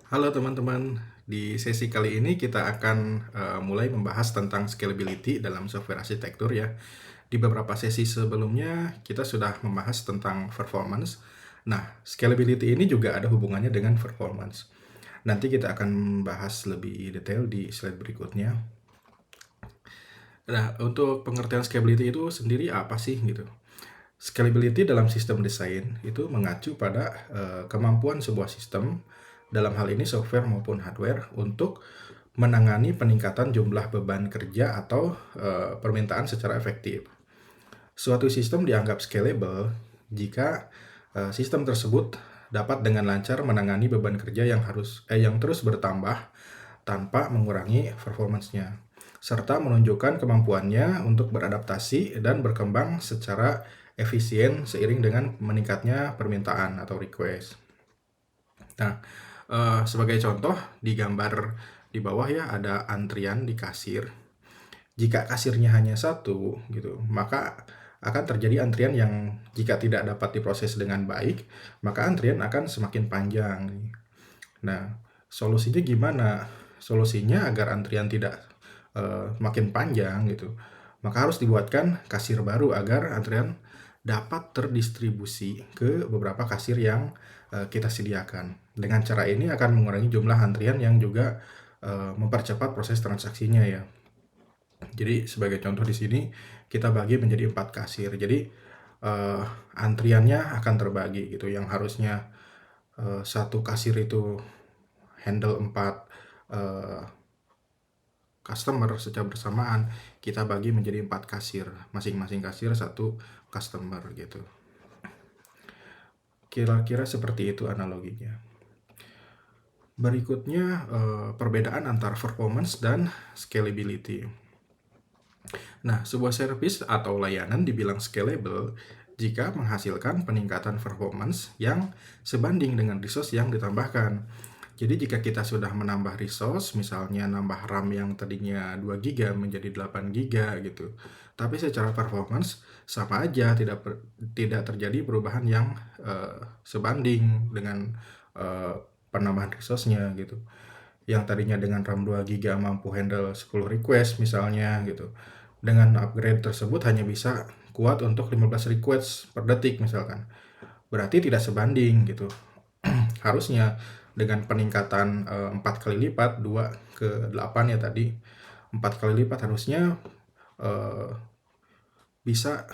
Halo teman-teman, di sesi kali ini kita akan mulai membahas tentang scalability dalam software arsitektur ya. Di beberapa sesi sebelumnya kita sudah membahas tentang performance. Nah, scalability ini juga ada hubungannya dengan performance. Nanti kita akan bahas lebih detail di slide berikutnya. Nah, untuk pengertian scalability itu sendiri apa sih gitu? Scalability dalam sistem desain itu mengacu pada kemampuan sebuah sistem, dalam hal ini software maupun hardware, untuk menangani peningkatan jumlah beban kerja atau permintaan secara efektif. Suatu sistem dianggap scalable jika sistem tersebut dapat dengan lancar menangani beban kerja yang terus bertambah tanpa mengurangi performance-nya, serta menunjukkan kemampuannya untuk beradaptasi dan berkembang secara efisien seiring dengan meningkatnya permintaan atau request. Nah, sebagai contoh di gambar di bawah ya ada antrian di kasir. Jika kasirnya hanya satu gitu, maka akan terjadi antrian yang jika tidak dapat diproses dengan baik, maka antrian akan semakin panjang. Nah, solusinya gimana? Solusinya agar antrian tidak makin panjang gitu, maka harus dibuatkan kasir baru agar antrian dapat terdistribusi ke beberapa kasir yang kita sediakan. Dengan cara ini akan mengurangi jumlah antrian yang juga mempercepat proses transaksinya ya. Jadi sebagai contoh di sini kita bagi menjadi 4 kasir. Jadi antriannya akan terbagi gitu. Yang harusnya satu kasir itu handle 4 customer secara bersamaan, kita bagi menjadi 4 kasir. Masing-masing kasir satu customer gitu. Kira-kira seperti itu analoginya. Berikutnya perbedaan antara performance dan scalability. Nah, sebuah service atau layanan dibilang scalable jika menghasilkan peningkatan performance yang sebanding dengan resource yang ditambahkan. Jadi jika kita sudah menambah resource, misalnya nambah RAM yang tadinya 2 GB menjadi 8 GB gitu. Tapi secara performance sama aja, tidak terjadi perubahan yang sebanding dengan penambahan resource-nya gitu. Yang tadinya dengan RAM 2 GB mampu handle 10 request misalnya gitu. Dengan upgrade tersebut hanya bisa kuat untuk 15 request per detik misalkan. Berarti tidak sebanding gitu. Harusnya dengan peningkatan 4 kali lipat, 2 ke 8 ya tadi, 4 kali lipat harusnya bisa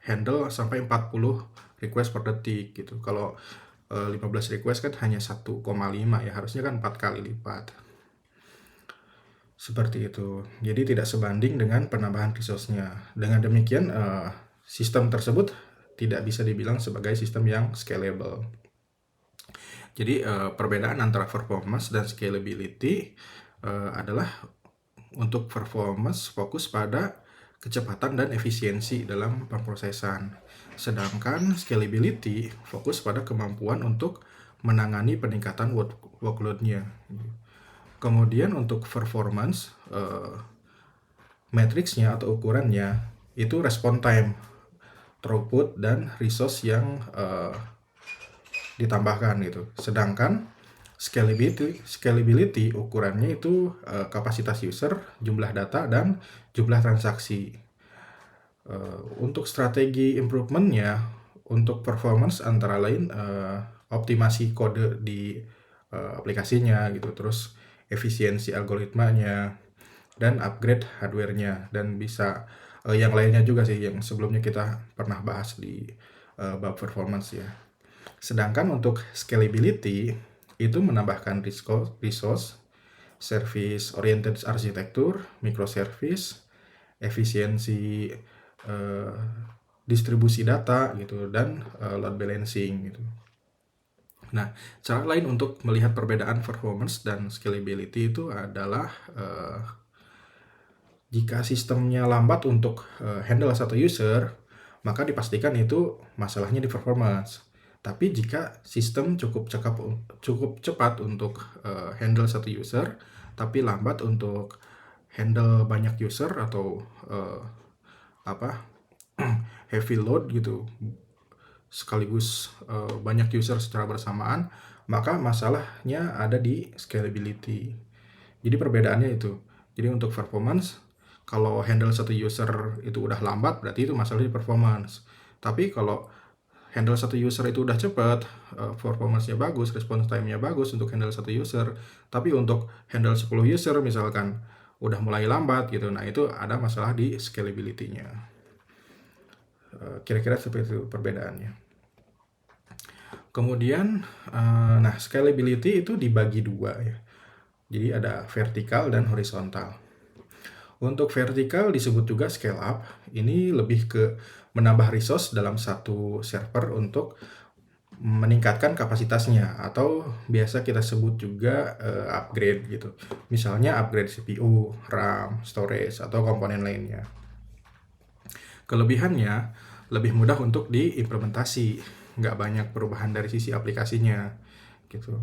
handle sampai 40 request per detik gitu. Kalau 15 request kan hanya 1,5 ya, harusnya kan 4 kali lipat. Seperti itu. Jadi tidak sebanding dengan penambahan resource-nya. Dengan demikian sistem tersebut tidak bisa dibilang sebagai sistem yang scalable. Jadi perbedaan antara performance dan scalability adalah untuk performance fokus pada kecepatan dan efisiensi dalam pemrosesan. Sedangkan scalability fokus pada kemampuan untuk menangani peningkatan workload-nya. Kemudian untuk performance, matriksnya atau ukurannya itu respon time, throughput, dan resource yang ditambahkan gitu. Sedangkan scalability ukurannya itu kapasitas user, jumlah data, dan jumlah transaksi. Untuk strategi improvementnya, untuk performance antara lain optimasi kode di aplikasinya gitu, terus efisiensi algoritmanya, dan upgrade hardware-nya, dan bisa yang lainnya juga sih yang sebelumnya kita pernah bahas di bab performance ya. Sedangkan untuk scalability itu menambahkan resource, service oriented arsitektur, microservice, efisiensi distribusi data gitu, dan load balancing gitu. Nah, cara lain untuk melihat perbedaan performance dan scalability itu adalah jika sistemnya lambat untuk handle satu user, maka dipastikan itu masalahnya di performance. Tapi jika sistem cukup cepat untuk handle satu user, tapi lambat untuk handle banyak user atau heavy load gitu, sekaligus banyak user secara bersamaan, maka masalahnya ada di scalability. Jadi perbedaannya itu. Jadi untuk performance, kalau handle satu user itu udah lambat, berarti itu masalah di performance. Tapi kalau handle satu user itu udah cepat, performance-nya bagus, response time-nya bagus untuk handle satu user, tapi untuk handle 10 user misalkan udah mulai lambat gitu, nah itu ada masalah di scalability-nya. Kira-kira seperti itu perbedaannya. Kemudian, nah scalability itu dibagi dua ya. Jadi ada vertikal dan horizontal. Untuk vertikal disebut juga scale up. Ini lebih ke menambah resource dalam satu server untuk meningkatkan kapasitasnya, atau biasa kita sebut juga upgrade gitu. Misalnya upgrade CPU, RAM, storage, atau komponen lainnya. Kelebihannya lebih mudah untuk diimplementasi, nggak banyak perubahan dari sisi aplikasinya gitu.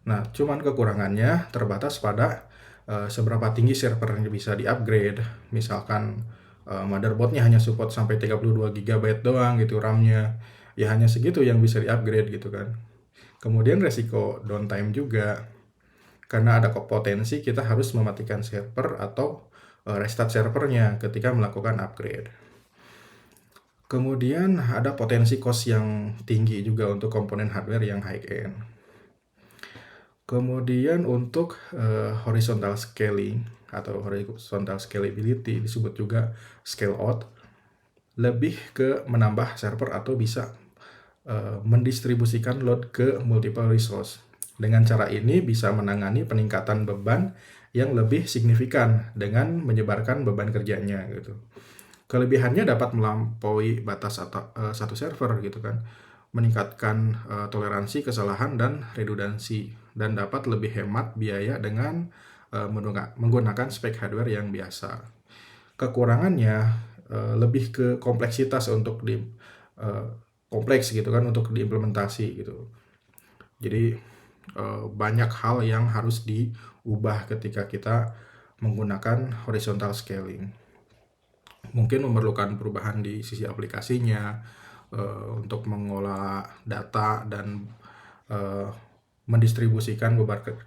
Nah, cuman kekurangannya terbatas pada seberapa tinggi servernya bisa di-upgrade. Misalkan motherboardnya hanya support sampai 32 GB doang gitu RAM-nya. Ya hanya segitu yang bisa di-upgrade gitu kan. Kemudian resiko downtime juga. Karena ada potensi kita harus mematikan server atau restart servernya ketika melakukan upgrade. Kemudian ada potensi cost yang tinggi juga untuk komponen hardware yang high-end. Kemudian untuk horizontal scaling atau horizontal scalability disebut juga scale out, lebih ke menambah server atau bisa mendistribusikan load ke multiple resource. Dengan cara ini bisa menangani peningkatan beban yang lebih signifikan dengan menyebarkan beban kerjanya gitu. Kelebihannya dapat melampaui batas satu server gitu kan, meningkatkan toleransi kesalahan dan redundansi, dan dapat lebih hemat biaya dengan menggunakan spek hardware yang biasa. Kekurangannya lebih ke kompleksitas untuk kompleks gitu kan untuk diimplementasi gitu. Jadi banyak hal yang harus diubah ketika kita menggunakan horizontal scaling. Mungkin memerlukan perubahan di sisi aplikasinya untuk mengolah data dan mendistribusikan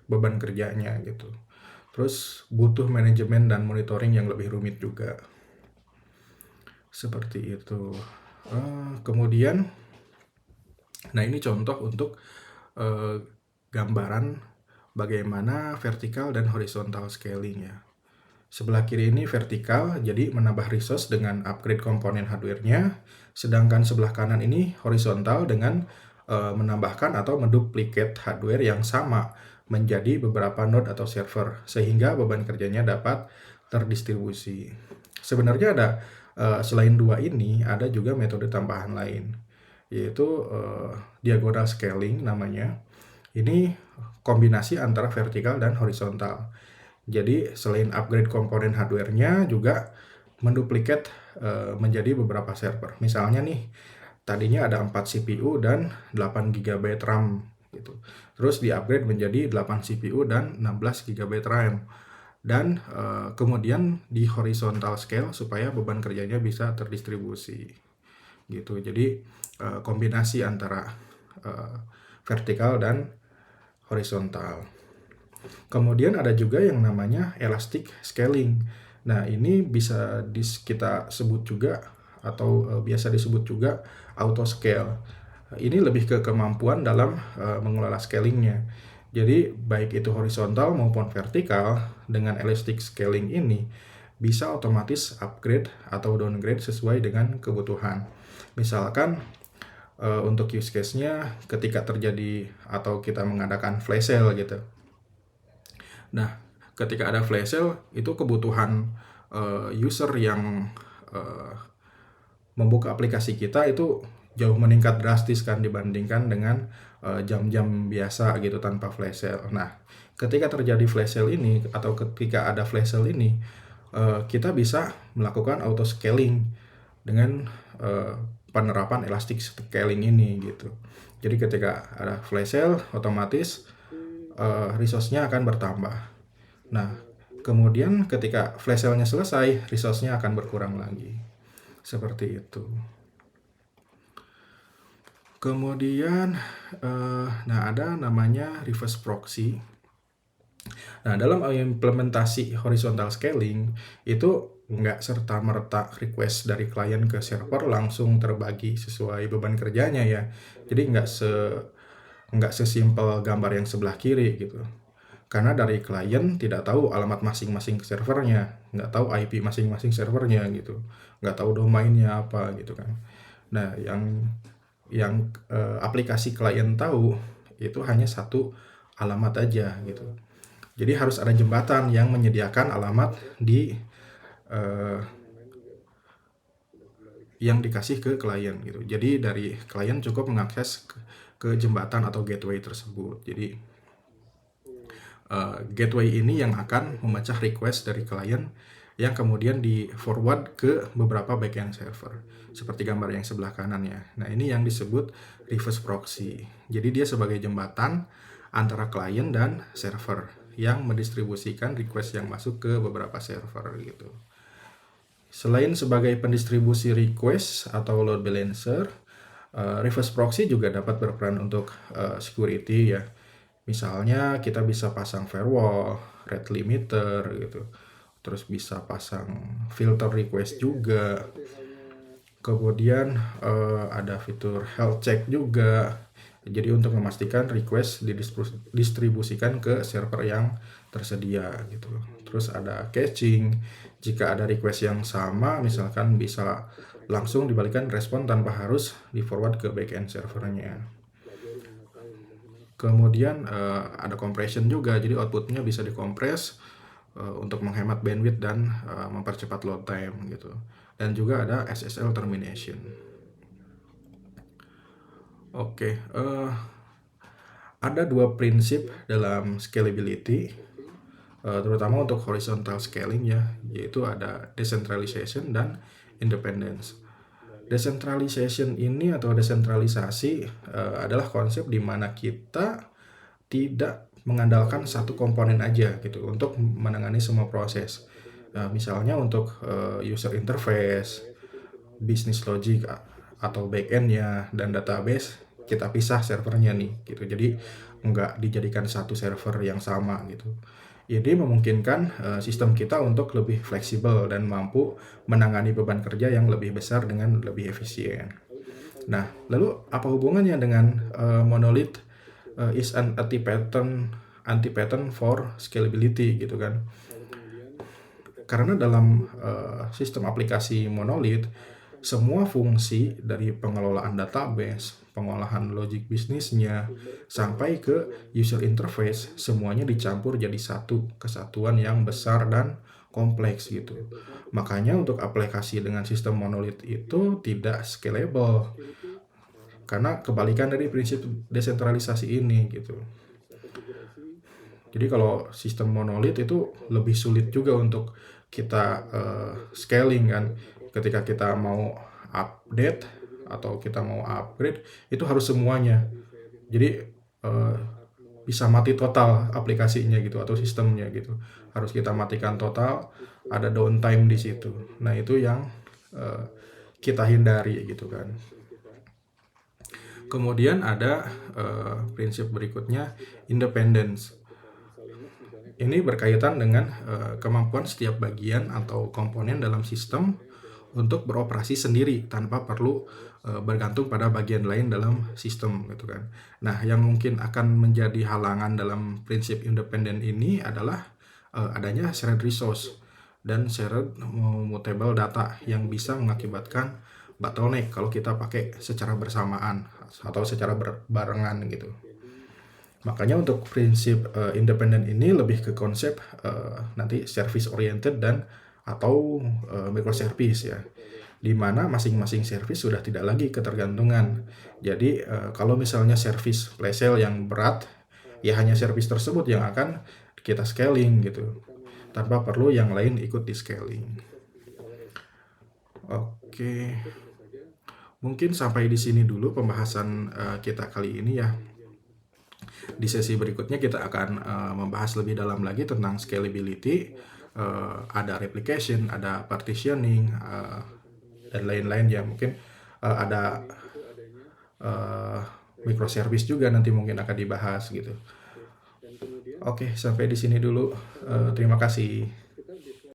beban kerjanya gitu. Terus butuh manajemen dan monitoring yang lebih rumit juga. Seperti itu. Kemudian, nah ini contoh untuk gambaran bagaimana vertikal dan horizontal scaling ya. Sebelah kiri ini vertikal, jadi menambah resource dengan upgrade komponen hardware-nya. Sedangkan sebelah kanan ini horizontal dengan menambahkan atau menduplikat hardware yang sama menjadi beberapa node atau server, sehingga beban kerjanya dapat terdistribusi. Sebenarnya ada selain dua ini, ada juga metode tambahan lain, yaitu diagonal scaling namanya. Ini kombinasi antara vertikal dan horizontal. Jadi selain upgrade komponen hardware-nya juga menduplikat menjadi beberapa server. Misalnya nih, tadinya ada 4 CPU dan 8 GB RAM gitu. Terus di-upgrade menjadi 8 CPU dan 16 GB RAM. Dan kemudian di horizontal scale supaya beban kerjanya bisa terdistribusi gitu. Jadi kombinasi antara vertikal dan horizontal. Kemudian ada juga yang namanya elastic scaling. Nah, ini bisa kita sebut juga atau biasa disebut juga auto scale. Ini lebih ke kemampuan dalam mengelola scalingnya. Jadi, baik itu horizontal maupun vertikal, dengan elastic scaling ini bisa otomatis upgrade atau downgrade sesuai dengan kebutuhan. Misalkan untuk use case-nya ketika terjadi atau kita mengadakan flash sale gitu. Nah, ketika ada flash sale, itu kebutuhan user yang membuka aplikasi kita itu jauh meningkat drastis kan dibandingkan dengan jam-jam biasa gitu tanpa flash sale. Nah, ketika terjadi flash sale ini atau ketika ada flash sale ini, kita bisa melakukan auto scaling dengan penerapan elastic scaling ini gitu. Jadi ketika ada flash sale, otomatis resource-nya akan bertambah. Nah, kemudian ketika flash sale-nya selesai, resource-nya akan berkurang lagi. Seperti itu. Kemudian, nah ada namanya reverse proxy. Nah, dalam implementasi horizontal scaling, itu nggak serta-merta request dari klien ke server langsung terbagi sesuai beban kerjanya ya. Jadi nggak sesimpel gambar yang sebelah kiri gitu. Karena dari klien tidak tahu alamat masing-masing servernya, nggak tahu IP masing-masing servernya gitu, nggak tahu domainnya apa gitu kan. Nah, yang aplikasi klien tahu itu hanya satu alamat aja gitu. Jadi harus ada jembatan yang menyediakan alamat yang dikasih ke klien gitu. Jadi dari klien cukup mengakses ke jembatan atau gateway tersebut. Jadi gateway ini yang akan memecah request dari klien yang kemudian di forward ke beberapa backend server seperti gambar yang sebelah kanan ya. Nah, ini yang disebut reverse proxy. Jadi dia sebagai jembatan antara klien dan server yang mendistribusikan request yang masuk ke beberapa server gitu. Selain sebagai pendistribusi request atau load balancer, reverse proxy juga dapat berperan untuk security ya. Misalnya kita bisa pasang firewall, rate limiter gitu. Terus bisa pasang filter request juga. Kemudian ada fitur health check juga. Jadi untuk memastikan request didistribusikan ke server yang tersedia gitu. Terus ada caching. Jika ada request yang sama, misalkan bisa langsung dibalikan respon tanpa harus di forward ke backend servernya. Kemudian ada compression juga, jadi outputnya bisa dikompres untuk menghemat bandwidth dan mempercepat load time gitu. Dan juga ada SSL termination. Oke, ada dua prinsip dalam scalability, terutama untuk horizontal scaling ya, yaitu ada decentralization dan independence. Decentralization ini atau desentralisasi adalah konsep di mana kita tidak mengandalkan satu komponen aja gitu untuk menangani semua proses. Misalnya untuk user interface, business logic atau backend-nya dan database kita pisah servernya nih gitu. Jadi nggak dijadikan satu server yang sama gitu. Ini memungkinkan sistem kita untuk lebih fleksibel dan mampu menangani beban kerja yang lebih besar dengan lebih efisien. Nah, lalu apa hubungannya dengan monolith is an anti-pattern for scalability gitu kan? Karena dalam sistem aplikasi monolith, semua fungsi dari pengelolaan database, pengolahan logik bisnisnya, sampai ke user interface, semuanya dicampur jadi satu kesatuan yang besar dan kompleks gitu. Makanya untuk aplikasi dengan sistem monolith itu tidak scalable. Karena kebalikan dari prinsip desentralisasi ini gitu. Jadi kalau sistem monolith itu lebih sulit juga untuk kita scaling kan. Ketika kita mau update atau kita mau upgrade itu harus semuanya. Jadi bisa mati total aplikasinya gitu atau sistemnya gitu. Harus kita matikan total, ada downtime di situ. Nah, itu yang kita hindari gitu kan. Kemudian ada prinsip berikutnya, independence. Ini berkaitan dengan kemampuan setiap bagian atau komponen dalam sistem untuk beroperasi sendiri tanpa perlu bergantung pada bagian lain dalam sistem gitu kan. Nah, yang mungkin akan menjadi halangan dalam prinsip independen ini adalah adanya shared resource dan shared mutable data yang bisa mengakibatkan bottleneck kalau kita pakai secara bersamaan atau secara berbarengan gitu. Makanya untuk prinsip independen ini lebih ke konsep nanti service oriented dan atau microservice ya, di mana masing-masing service sudah tidak lagi ketergantungan. Jadi kalau misalnya service flash sale yang berat, ya hanya service tersebut yang akan kita scaling gitu, tanpa perlu yang lain ikut di scaling. Oke, mungkin sampai di sini dulu pembahasan kita kali ini ya. Di sesi berikutnya kita akan membahas lebih dalam lagi tentang scalability, ada replication, ada partitioning, dan lain-lain ya. Mungkin ada eh, microservice juga nanti mungkin akan dibahas gitu. Oke, sampai di sini dulu. Terima kasih.